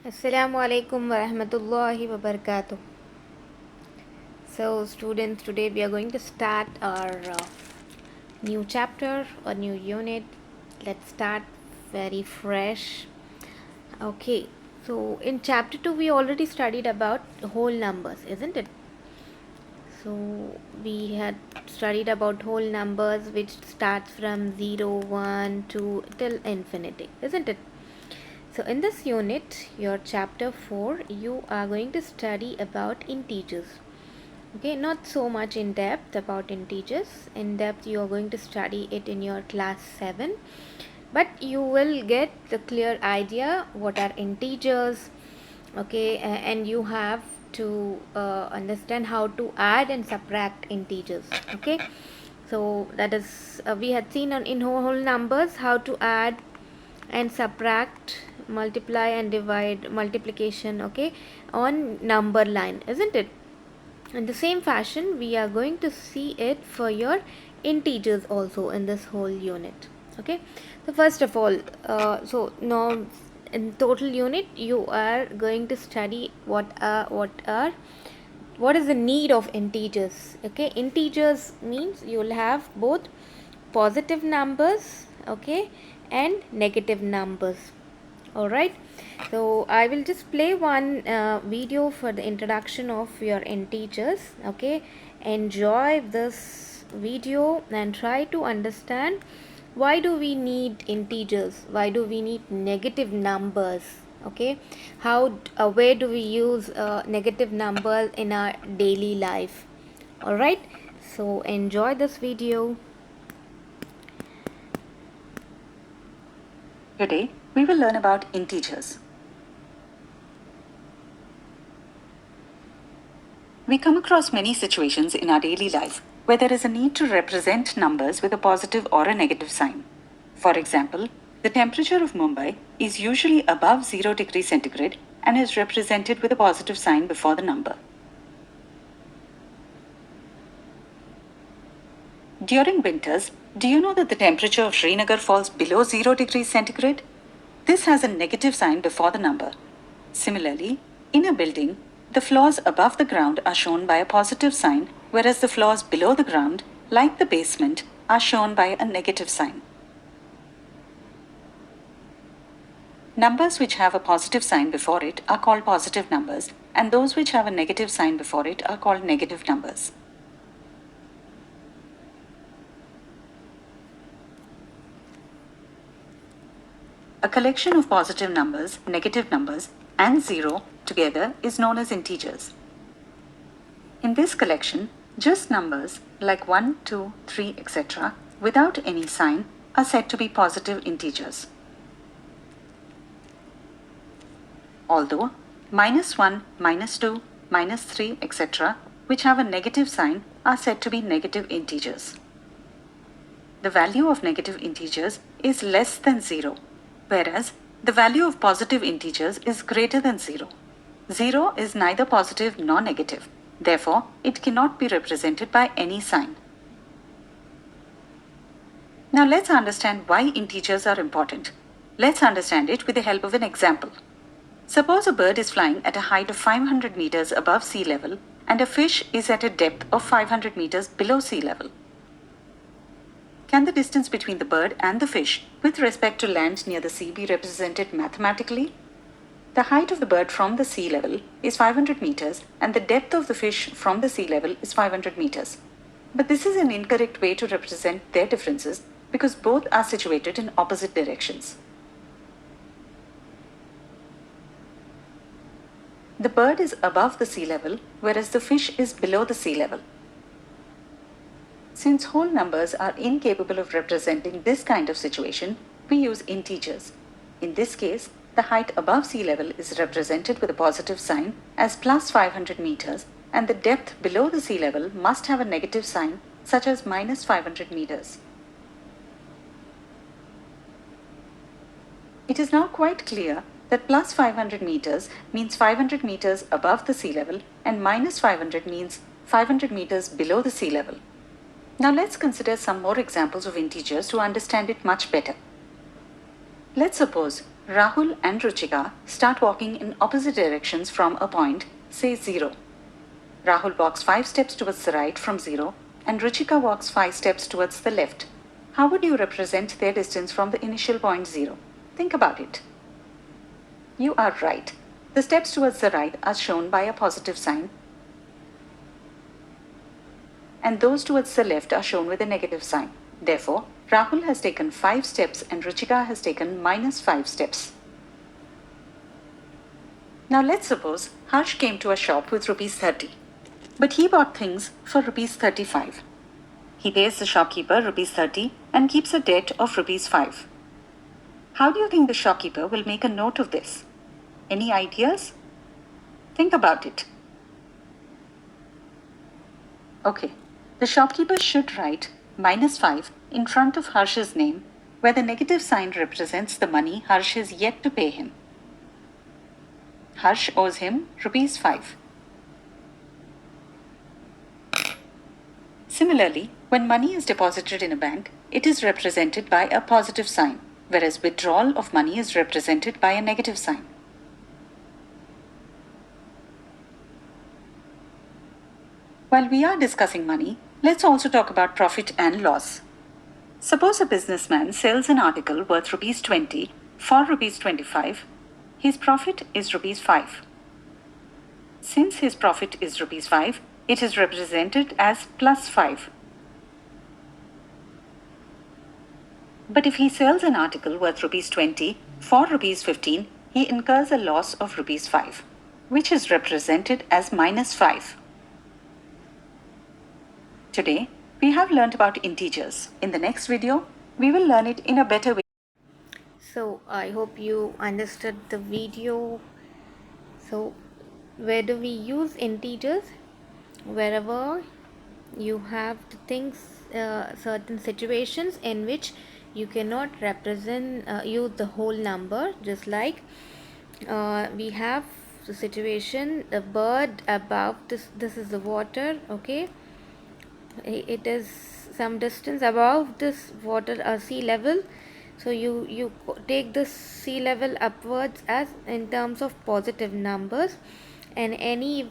Assalamu alaikum wa rahmatullahi wa barakatuh. So, students, today we are going to start our new chapter or new unit. Let's start very fresh. Okay, so in chapter 2, we already studied about whole numbers, isn't it? So, we had studied about whole numbers which starts from 0, 1, 2 till infinity, isn't it? So in this unit, your chapter 4, you are going to study about integers. Okay, not so much in depth about integers. In depth, you are going to study it in your class 7. But you will get the clear idea what are integers. Okay, and you have to understand how to add and subtract integers. Okay, so that is we had seen in whole numbers how to add and subtract, multiply and divide, multiplication, okay, on number line, isn't it? In the same fashion, we are going to see it for your integers also in this whole unit. Okay, so first of all, so now in total unit you are going to study what is the need of integers. Okay, integers means you will have both positive numbers, okay, and negative numbers. All right, so I will just play one video for the introduction of your integers. Okay, enjoy this video and try to understand why do we need integers, why do we need negative numbers. Okay, how where do we use negative numbers in our daily life. All right, so enjoy this video. Today, we will learn about integers. We come across many situations in our daily life where there is a need to represent numbers with a positive or a negative sign. For example, the temperature of Mumbai is usually above 0 degrees centigrade and is represented with a positive sign before the number. During winters, do you know that the temperature of Srinagar falls below 0 degrees centigrade? This has a negative sign before the number. Similarly, in a building, the floors above the ground are shown by a positive sign, whereas the floors below the ground, like the basement, are shown by a negative sign. Numbers which have a positive sign before it are called positive numbers, and those which have a negative sign before it are called negative numbers. A collection of positive numbers, negative numbers, and 0 together is known as integers. In this collection, just numbers like 1, 2, 3, etc., without any sign, are said to be positive integers. Although -1, -2, -3, etc., which have a negative sign, are said to be negative integers. The value of negative integers is less than 0, whereas the value of positive integers is greater than 0. 0 is neither positive nor negative. Therefore, it cannot be represented by any sign. Now let's understand why integers are important. Let's understand it with the help of an example. Suppose a bird is flying at a height of 500 meters above sea level and a fish is at a depth of 500 meters below sea level. Can the distance between the bird and the fish with respect to land near the sea be represented mathematically? The height of the bird from the sea level is 500 meters and the depth of the fish from the sea level is 500 meters. But this is an incorrect way to represent their differences because both are situated in opposite directions. The bird is above the sea level, whereas the fish is below the sea level. Since whole numbers are incapable of representing this kind of situation, we use integers. In this case, the height above sea level is represented with a positive sign as plus 500 meters, and the depth below the sea level must have a negative sign such as minus 500 meters. It is now quite clear that plus 500 meters means 500 meters above the sea level and minus 500 means 500 meters below the sea level. Now let's consider some more examples of integers to understand it much better. Let's suppose Rahul and Ruchika start walking in opposite directions from a point, say 0. Rahul walks 5 steps towards the right from 0 and Ruchika walks 5 steps towards the left. How would you represent their distance from the initial point 0? Think about it. You are right. The steps towards the right are shown by a positive sign, and those towards the left are shown with a negative sign. Therefore, Rahul has taken 5 steps and Ruchika has taken minus 5 steps. Now let's suppose Harsh came to a shop with rupees 30, but he bought things for rupees 35. He pays the shopkeeper rupees 30 and keeps a debt of rupees 5. How do you think the shopkeeper will make a note of this? Any ideas? Think about it. Okay, the shopkeeper should write minus 5 in front of Harsh's name, where the negative sign represents the money Harsh is yet to pay him. Harsh owes him rupees 5. Similarly, when money is deposited in a bank, it is represented by a positive sign, whereas withdrawal of money is represented by a negative sign. While we are discussing money, let's also talk about profit and loss. Suppose a businessman sells an article worth rupees 20 for rupees 25. His profit is rupees 5. Since his profit is rupees 5, it is represented as plus 5. But if he sells an article worth rupees 20 for rupees 15, he incurs a loss of rupees 5, which is represented as minus 5. Today, we have learnt about integers. In the next video, we will learn it in a better way. So I hope you understood the video. So where do we use integers? Wherever you have the things, certain situations in which you cannot represent use the whole number, just like we have the situation, the bird above this is the water, okay, it is some distance above this water sea level. So you take this sea level upwards as in terms of positive numbers, and any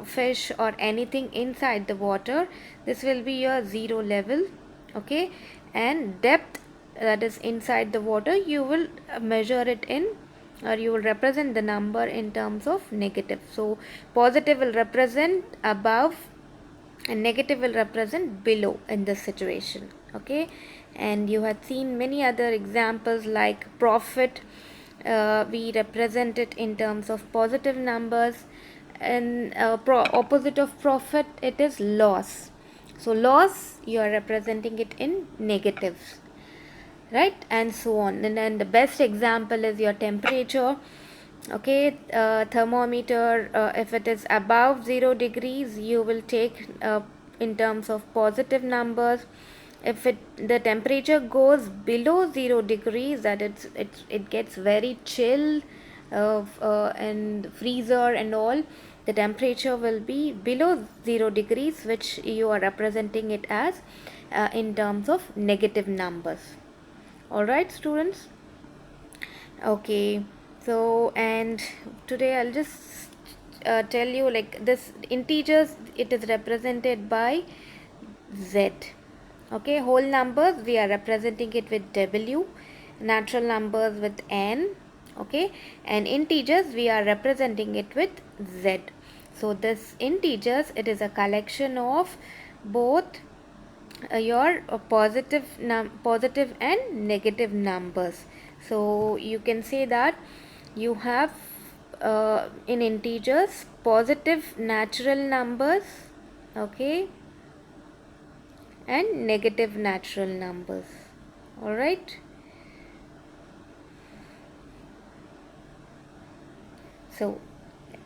fish or anything inside the water, this will be your 0 level, okay, and depth, that is inside the water, you will measure it in, or you will represent the number in terms of negative. So positive will represent above and negative will represent below in this situation, okay. And you had seen many other examples like profit, we represent it in terms of positive numbers, and opposite of profit, it is loss. So loss, you are representing it in negatives, right, and so on. And then the best example is your temperature, okay. Thermometer, if it is above 0 degrees, you will take in terms of positive numbers. If the temperature goes below 0 degrees, that it gets very chill, and freezer and all, the temperature will be below 0 degrees, which you are representing it as in terms of negative numbers. All right, students. Okay, so and today I'll just tell you, like, this integers, it is represented by Z, okay. Whole numbers, we are representing it with W, natural numbers with N, okay, and integers, we are representing it with Z. So this integers, it is a collection of both your positive and negative numbers. So you can say that you have in integers positive natural numbers, okay, and negative natural numbers. All right. So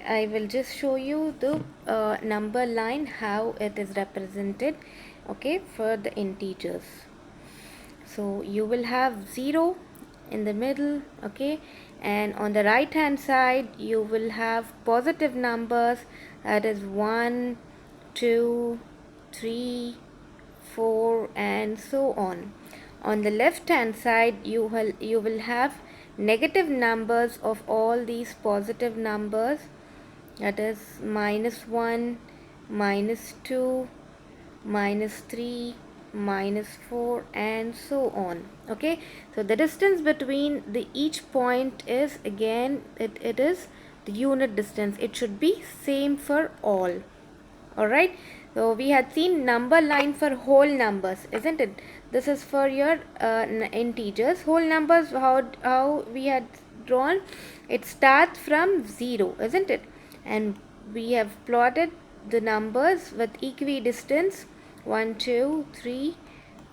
I will just show you the number line, how it is represented, okay, for the integers. So you will have 0 in the middle, okay, and on the right hand side you will have positive numbers, that is 1, 2, 3, 4 and so on. On the left hand side you will have negative numbers of all these positive numbers, that is -1, -2, -3, -4, and so on. Okay, so the distance between the each point is, again, it is the unit distance. It should be same for all. Alright, so we had seen number line for whole numbers, isn't it? This is for your integers. Whole numbers, how we had drawn, it starts from 0, isn't it? And we have plotted the numbers with equidistance 1, 2, 3,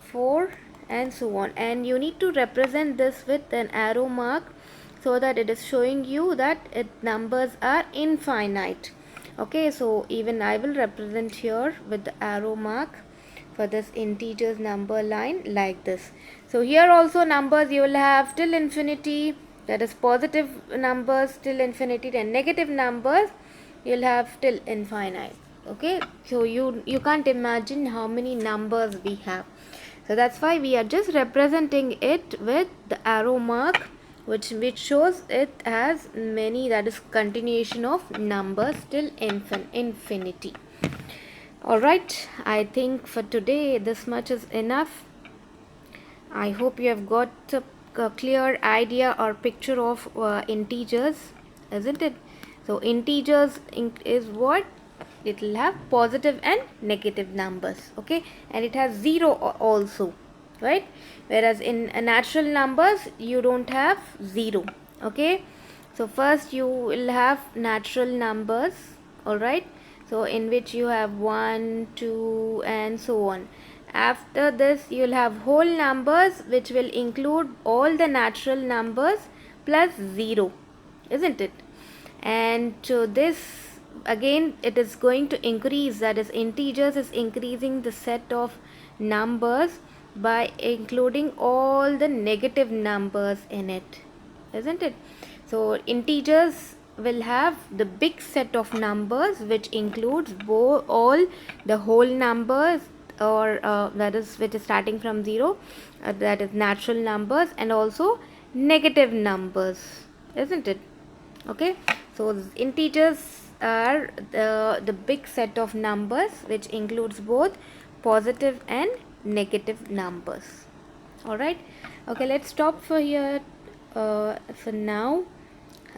4, and so on. And you need to represent this with an arrow mark so that it is showing you that numbers are infinite. Okay, so even I will represent here with the arrow mark for this integers number line like this. So here also numbers you will have till infinity, that is positive numbers till infinity, and negative numbers you'll have till infinite. Okay, so you can't imagine how many numbers we have. So that's why we are just representing it with the arrow mark, which shows it has many, that is continuation of numbers till infinity. Alright, I think for today this much is enough. I hope you have got a clear idea or picture of integers, isn't it? So integers is what? It will have positive and negative numbers, okay, and it has 0 also, right? Whereas in natural numbers you don't have 0. Okay, so first you will have natural numbers, all right, so in which you have 1, 2, and so on. After this you will have whole numbers, which will include all the natural numbers plus 0, isn't it? And so this again it is going to increase, that is integers is increasing the set of numbers by including all the negative numbers in it, isn't it? So integers will have the big set of numbers, which includes all the whole numbers, or that is which is starting from 0, that is natural numbers, and also negative numbers, isn't it? Okay, so integers are the big set of numbers which includes both positive and negative numbers. Alright, okay, let's stop for here for now.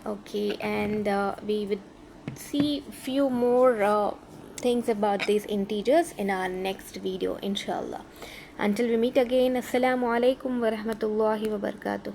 Okay, and we would see few more things about these integers in our next video, inshallah. Until we meet again, assalamu alaikum wa rahmatullahi wa barakatuh.